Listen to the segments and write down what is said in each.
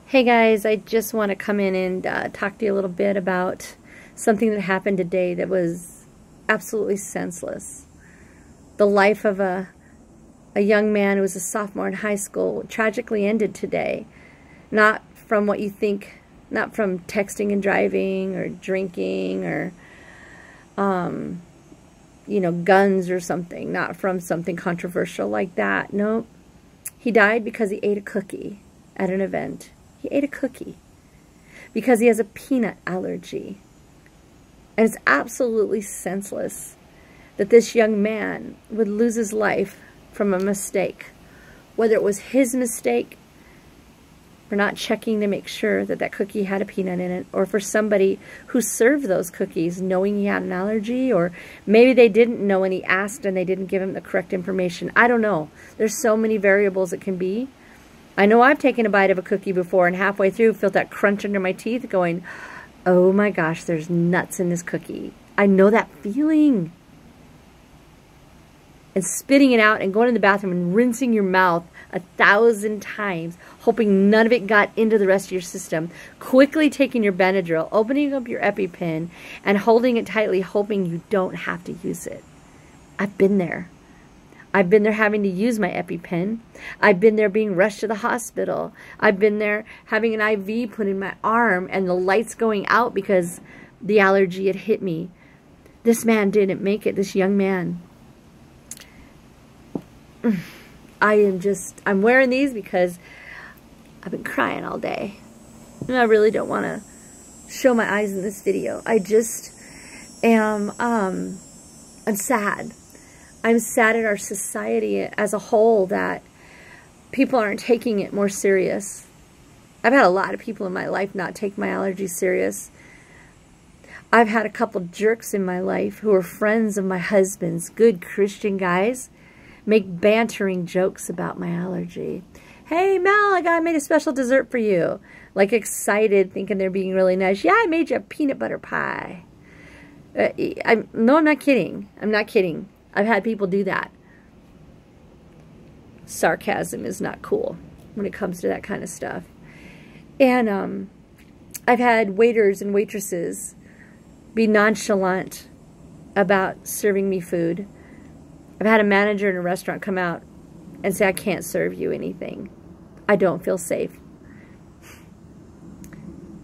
Hey guys, I just want to come in and talk to you a little bit about something that happened today that was absolutely senseless. The life of a young man who was a sophomore in high school tragically ended today. Not from what you think, not from texting and driving or drinking or, guns or something. Not from something controversial like that. No, he died because he ate a cookie at an event. He ate a cookie because he has a peanut allergy. And it's absolutely senseless that this young man would lose his life from a mistake. Whether it was his mistake for not checking to make sure that that cookie had a peanut in it, or for somebody who served those cookies knowing he had an allergy, or maybe they didn't know and he asked and they didn't give him the correct information. I don't know. There's so many variables it can be. I know I've taken a bite of a cookie before and halfway through felt that crunch under my teeth going, oh my gosh, there's nuts in this cookie. I know that feeling. And spitting it out and going to the bathroom and rinsing your mouth 1,000 times, hoping none of it got into the rest of your system. Quickly taking your Benadryl, opening up your EpiPen, and holding it tightly, hoping you don't have to use it. I've been there. I've been there having to use my EpiPen. I've been there being rushed to the hospital. I've been there having an IV put in my arm and the lights going out because the allergy had hit me. This man didn't make it, this young man. I'm wearing these because I've been crying all day. And I really don't want to show my eyes in this video. I just am, I'm sad. I'm sad at our society as a whole that people aren't taking it more serious. I've had a lot of people in my life not take my allergies serious. I've had a couple jerks in my life who are friends of my husband's, good Christian guys, make bantering jokes about my allergy. Hey Mel, I made a special dessert for you. Like excited, thinking they're being really nice. Yeah, I made you a peanut butter pie. No, I'm not kidding. I'm not kidding. I've had people do that. Sarcasm is not cool when it comes to that kind of stuff. And I've had waiters and waitresses be nonchalant about serving me food. I've had a manager in a restaurant come out and say, I can't serve you anything. I don't feel safe.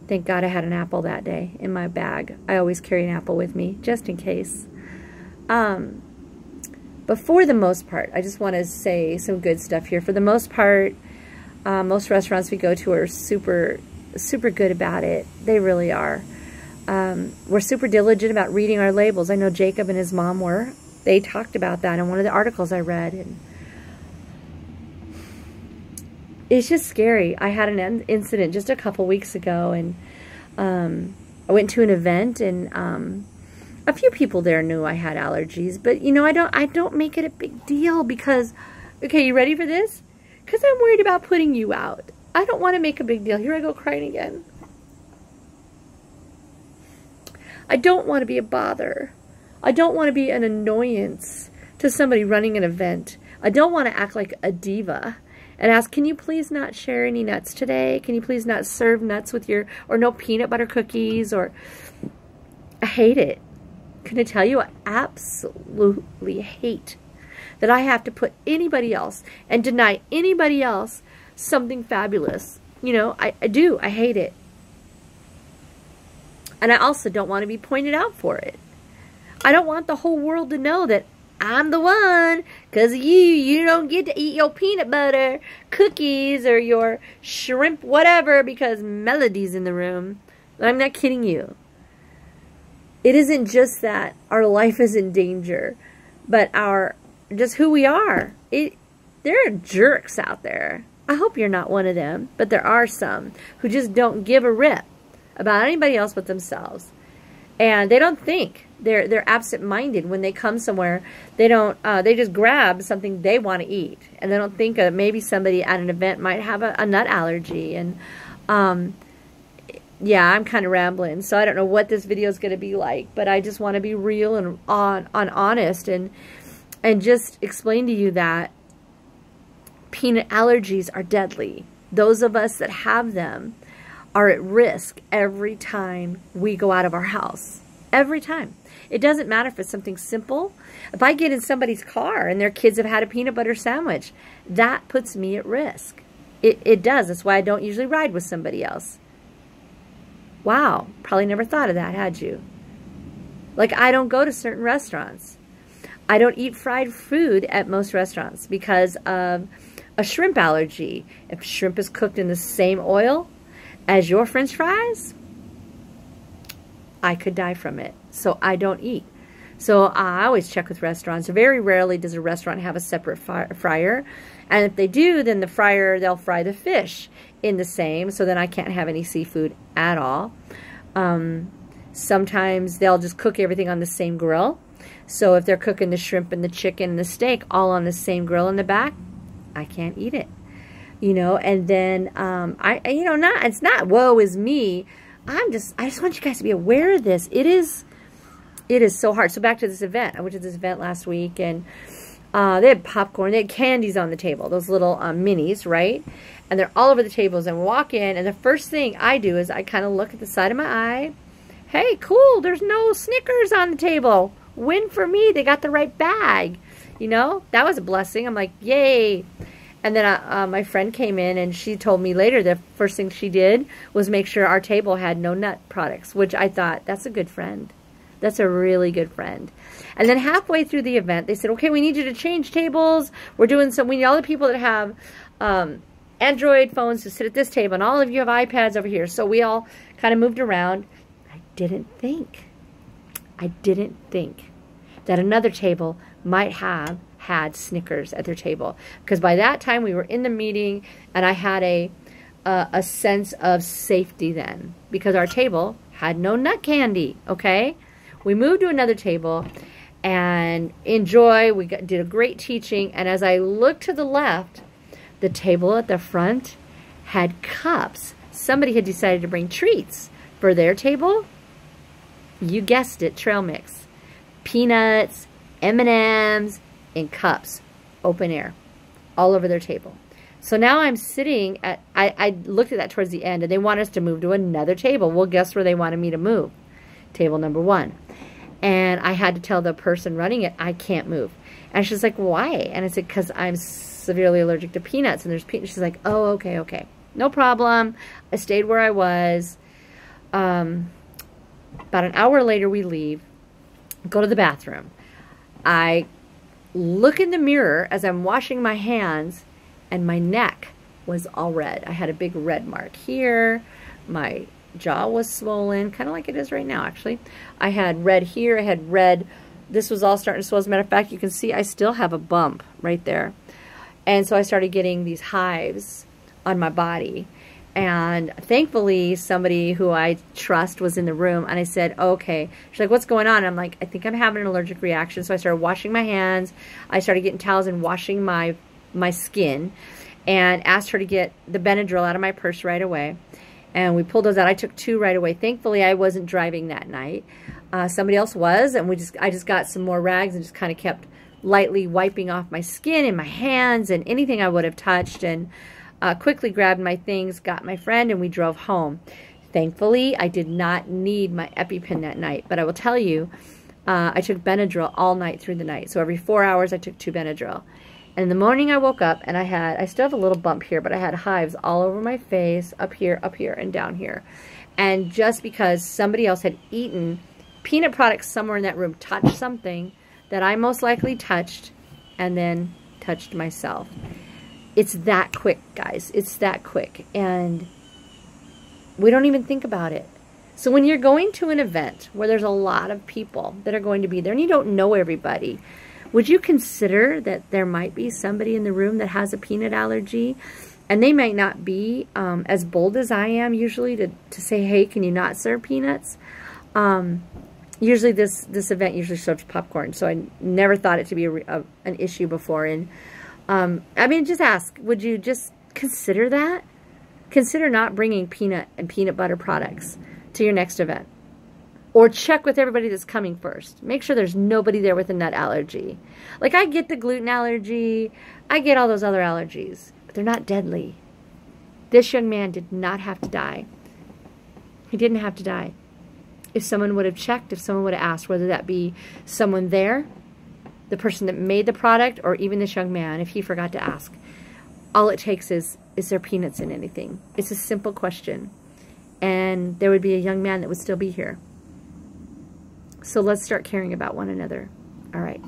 Thank God I had an apple that day in my bag. I always carry an apple with me, just in case. But for the most part, I just want to say some good stuff here. For the most part, most restaurants we go to are super good about it. They really are. We're super diligent about reading our labels. I know Jacob and his mom were. They talked about that in one of the articles I read. And it's just scary. I had an incident just a couple weeks ago, and I went to an event, and a few people there knew I had allergies, but I don't make it a big deal because, okay, you ready for this? Because I'm worried about putting you out. I don't want to make a big deal. Here I go crying again. I don't want to be a bother. I don't want to be an annoyance to somebody running an event. I don't want to act like a diva and ask, can you please not share any nuts today? Can you please not serve nuts with or no peanut butter cookies? Or I hate it. Can I tell you, I absolutely hate that I have to put anybody else and deny anybody else something fabulous. I do. I hate it. And I also don't want to be pointed out for it. I don't want the whole world to know that I'm the one because of you. You don't get to eat your peanut butter cookies or your shrimp whatever because Melody's in the room. I'm not kidding you. It isn't just that our life is in danger, but just who we are. There are jerks out there. I hope you're not one of them, but there are some who just don't give a rip about anybody else but themselves. And they don't think. They're absent-minded when they come somewhere. They don't. They just grab something they want to eat, and they don't think maybe somebody at an event might have a nut allergy. And yeah, I'm kind of rambling, so I don't know what this video is going to be like, but I just want to be real and honest and just explain to you that peanut allergies are deadly. those of us that have them are at risk every time we go out of our house. Every time. It doesn't matter if it's something simple. If I get in somebody's car and their kids have had a peanut butter sandwich, that puts me at risk. It does. That's why I don't usually ride with somebody else. Wow. Probably never thought of that, had you? Like, I don't go to certain restaurants. I don't eat fried food at most restaurants because of a shrimp allergy. If shrimp is cooked in the same oil as your French fries, I could die from it. So I don't eat. So I always check with restaurants. Very rarely does a restaurant have a separate fryer. And if they do, then the fryer, they'll fry the fish in the same. So then I can't have any seafood at all. Sometimes they'll just cook everything on the same grill. So if they're cooking the shrimp and the chicken and the steak all on the same grill in the back, I can't eat it. You know, and then it's not woe is me. I just want you guys to be aware of this. It is so hard. So back to this event. I went to this event last week, and they had popcorn. They had candies on the table, those little minis, right? And they're all over the tables. And we walk in, and the first thing I do is I kind of look at the side of my eye. Hey, cool, there's no Snickers on the table. Win for me. They got the right bag. You know, that was a blessing. I'm like, yay. And then my friend came in, and she told me later the first thing she did was make sure our table had no nut products, which I thought, that's a good friend. That's a really good friend. And then halfway through the event, they said, okay, we need you to change tables. We need all the people that have Android phones to sit at this table, and all of you have iPads over here. So we all kind of moved around. I didn't think that another table might have had Snickers at their table, because by that time we were in the meeting, and I had a sense of safety then, because our table had no nut candy. Okay, we moved to another table, and did a great teaching. And as I looked to the left, the table at the front had cups. Somebody had decided to bring treats for their table. You guessed it, trail mix, peanuts, M&Ms, in cups, open air, all over their table. So now I'm sitting at, I looked at that towards the end, and they want us to move to another table. Well, guess where they wanted me to move? Table number 1. And I had to tell the person running it, I can't move. And she's like, why? And I said, because I'm severely allergic to peanuts, and there's peanuts. She's like, oh, okay. No problem. I stayed where I was. About an hour later, we leave, go to the bathroom. I look in the mirror as I'm washing my hands, and my neck was all red. I had a big red mark here. My jaw was swollen, kind of like it is right now, actually. I had red here. I had red. This was all starting to swell. As a matter of fact, you can see I still have a bump right there. And so I started getting these hives on my body. And thankfully, somebody who I trust was in the room, and I said, okay. She's like, what's going on? And I'm like, I think I'm having an allergic reaction. So I started washing my hands. I started getting towels and washing my skin, and asked her to get the Benadryl out of my purse right away. And we pulled those out. I took 2 right away. Thankfully, I wasn't driving that night. Somebody else was, and I just got some more rags and just kind of kept lightly wiping off my skin and my hands and anything I would have touched, and quickly grabbed my things, got my friend, and we drove home. Thankfully, I did not need my EpiPen that night, but I will tell you, I took Benadryl all night through the night. So every 4 hours, I took 2 Benadryl. And in the morning, I woke up, and I still have a little bump here, but I had hives all over my face, up here, and down here. And just because somebody else had eaten peanut products somewhere in that room, touched something that I most likely touched, and then touched myself. It's that quick, guys. It's that quick. And we don't even think about it. So when you're going to an event where there's a lot of people that are going to be there, and you don't know everybody, would you consider that there might be somebody in the room that has a peanut allergy? And they might not be as bold as I am usually to say, hey, can you not serve peanuts? Usually this event usually serves popcorn, so I never thought it to be an issue before. And I mean, just ask, would you just consider that? Consider not bringing peanut and peanut butter products to your next event. Or check with everybody that's coming first. Make sure there's nobody there with a nut allergy. Like, I get the gluten allergy, I get all those other allergies, but they're not deadly. This young man did not have to die. He didn't have to die. If someone would have checked, if someone would have asked, whether that be someone there, the person that made the product, or even this young man, if he forgot to ask. All it takes is there peanuts in anything? It's a simple question. And there would be a young man that would still be here. So let's start caring about one another. All right.